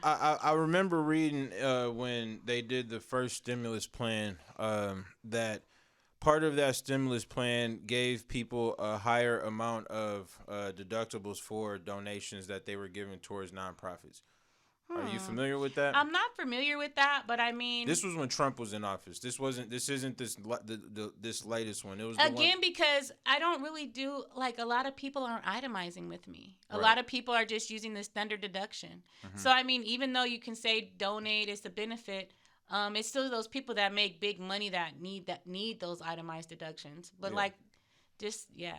I remember reading when they did the first stimulus plan that part of that stimulus plan gave people a higher amount of deductibles for donations that they were giving towards nonprofits. Are you Hmm. familiar with that? I'm not familiar with that, but I mean, This was when Trump was in office. This wasn't. This isn't this latest one. It was the one. again, because I don't really do like a lot of people aren't itemizing with me. A Right. lot of people are just using the standard deduction. Hmm. So I mean, even though you can say donate is a benefit, it's still those people that make big money that need those itemized deductions. But Yeah. like, just yeah,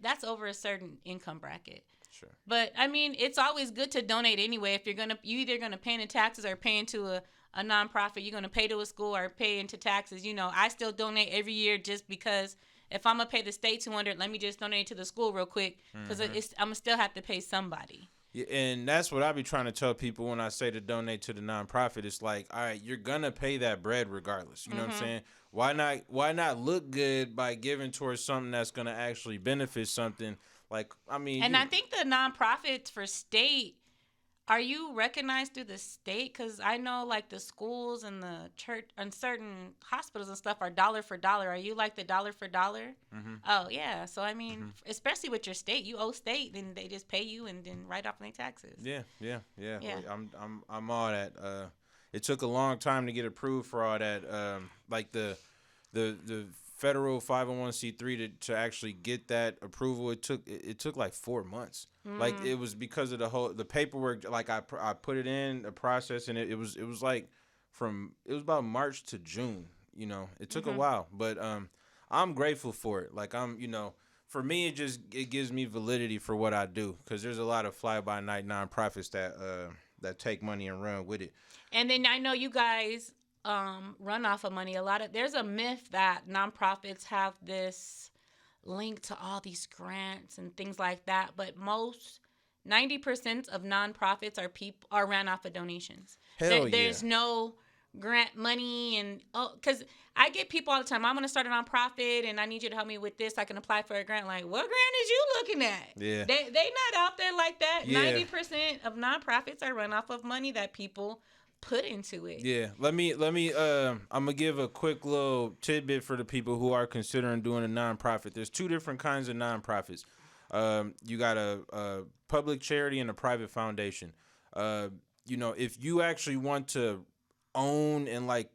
that's over a certain income bracket. Sure. But I mean, it's always good to donate anyway. If you either gonna pay into taxes or pay into a nonprofit, you're gonna pay to a school or pay into taxes. I still donate every year just because if I'm gonna pay the state 200, let me just donate to the school real quick because Hmm. I'm gonna still have to pay somebody. Yeah, and that's what I be trying to tell people when I say to donate to the nonprofit. It's like, all right, you're gonna pay that bread regardless. You know what I'm Hmm. saying? Why not look good by giving towards something that's gonna actually benefit something? Like, I mean, And I think the nonprofits for state, are you recognized through the state? Because I know like the schools and the church and certain hospitals and stuff are dollar for dollar. Are you like the dollar for dollar? hmm Oh yeah. So I mean, hmm especially with your state, you owe state, then they just pay you and then write off any taxes. yeah. Yeah. Like, I'm all that. It took a long time to get approved for all that. Like the federal 501c3 to actually get that approval. It took like 4 months. Like Mm, it was because of the paperwork. Like I put it in the process, and it was like it was about March to June. It took a mm-hmm. while, but I'm grateful for it. Like for me, it gives me validity for what I do, because there's a lot of fly by night nonprofits that take money and run with it. And then I know you guys run off of money. There's a myth that nonprofits have this link to all these grants and things like that, but most 90% of nonprofits are ran off of donations. Hell yeah. There's no grant money and because I get people all the time. I'm gonna start a nonprofit and I need you to help me with this. I can apply for a grant. Like, what grant is you looking at? Yeah. They not out there like that. Yeah. 90% of nonprofits are run off of money that people put into it. Yeah, I'm gonna give a quick little tidbit for the people who are considering doing a nonprofit. There's two different kinds of nonprofits. You got a public charity and a private foundation. If you actually want to own and like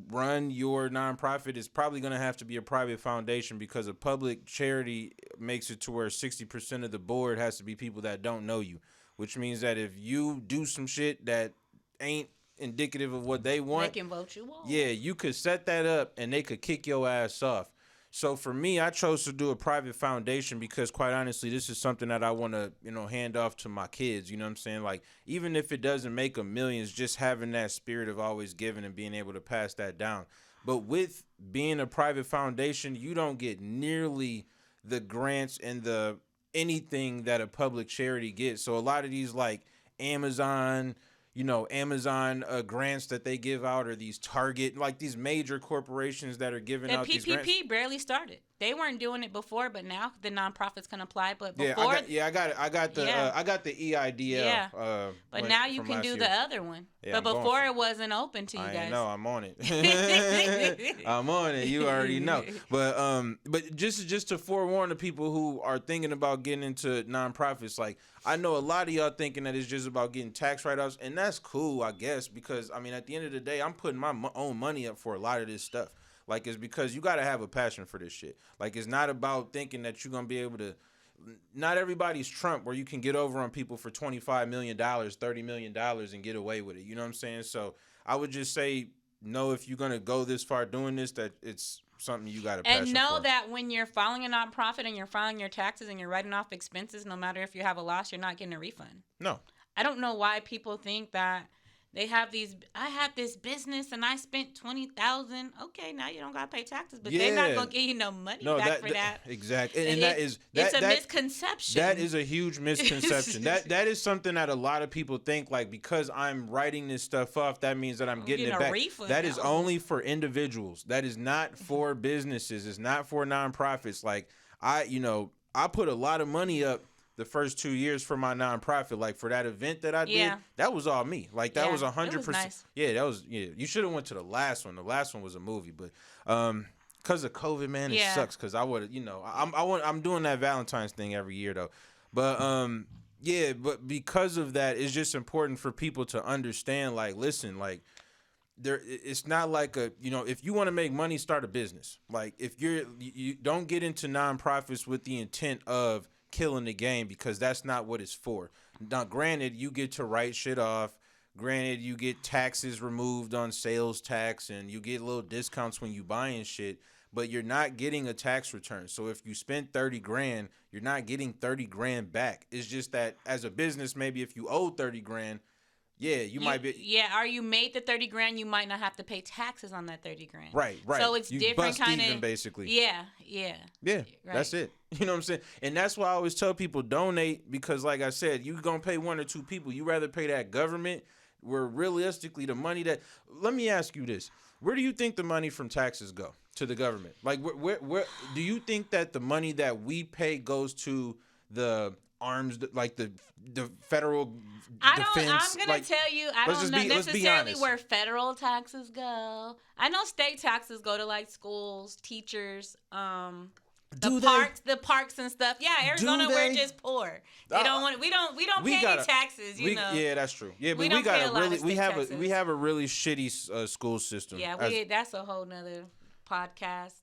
run your nonprofit, it's probably gonna have to be a private foundation, because a public charity makes it to where 60% of the board has to be people that don't know you, which means that if you do some shit that ain't indicative of what they They want, can vote you off. yeah, you could set that up and they could kick your ass off. So for me, I chose to do a private foundation because, quite honestly, this is something that I want to, hand off to my kids. You know what I'm saying? Like, even if it doesn't make them millions, just having that spirit of always giving and being able to pass that down. But with being a private foundation, you don't get nearly the grants and the anything that a public charity gets. So a lot of these, like Amazon, Amazon grants that they give out, or these Target, like these major corporations that are giving The out these grants. PPP barely started. They weren't doing it before, but now the nonprofits can apply. But Yeah, before, I got the Yeah. I got the EIDL. Yeah. But now you from can last do year. the other one. Yeah, but I'm going before for it wasn't open to you I guys. know I'm on it. I'm on it. You already know. But just to forewarn the people who are thinking about getting into nonprofits, like I know a lot of y'all thinking that it's just about getting tax write-offs, and that's cool, I guess, because I mean at the end of the day, I'm putting my own money up for a lot of this stuff. Like, it's because you got to have a passion for this shit. Like, it's not about thinking that you're gonna be able to. Not everybody's Trump, where you can get over on people for $25 million, $30 million and get away with it. You know what I'm saying? So I would just say, no, if you're going to go this far doing this, that it's something you got a passion And know for. that when you're filing a nonprofit and you're filing your taxes and you're writing off expenses, no matter if you have a loss, you're not getting a refund. No. I don't know why people think that they have these. I have this business and I spent $20,000. Okay, now you don't gotta pay taxes, but they're not gonna give you no money back for that. Exactly, and it's a misconception. That is a huge misconception. that is something that a lot of people think, like, because I'm writing this stuff off, that means that I'm getting it back. Refund. That is only for individuals. That is not for businesses. It's not for nonprofits. Like I put a lot of money up the first 2 years for my nonprofit, like for that event that I Yeah. did, that was all me. Like that Yeah, was it was 100%. nice. Yeah, that was You should have went to the last one. The last one was a movie, but because of COVID, man, it Yeah. sucks. Because I would, I'm doing that Valentine's thing every year though, but yeah, but because of that, it's just important for people to understand. Like, listen, like it's not like if you want to make money, start a business. Like if you don't get into nonprofits with the intent of killing the game, because that's not what it's for. Now granted, you get to write shit off, granted you get taxes removed on sales tax, and you get little discounts when you buying shit, but you're not getting a tax return. So if you spent 30 grand, you're not getting 30 grand back. It's just that as a business, maybe if you owe 30 grand, yeah, you might be. Yeah, or you made the 30 grand, you might not have to pay taxes on that 30 grand. Right. So it's you different kind of basically. Yeah. Yeah, Right. that's it. You know what I'm saying? And that's why I always tell people donate, because like I said, you gonna pay one or two people. You rather pay that government, where realistically the money that. Let me ask you this: where do you think the money from taxes go to the government? Like where do you think that the money that we pay goes to the arms, like the federal defense? I'm gonna tell you, I don't know necessarily honest. where federal taxes go. I know state taxes go to like schools, teachers, the parks and stuff. Yeah, Arizona, we're just poor. They don't want. We don't pay any taxes. You know. Yeah, that's true. Yeah, but we got a really we have a really shitty school system. Yeah, that's a whole nother podcast.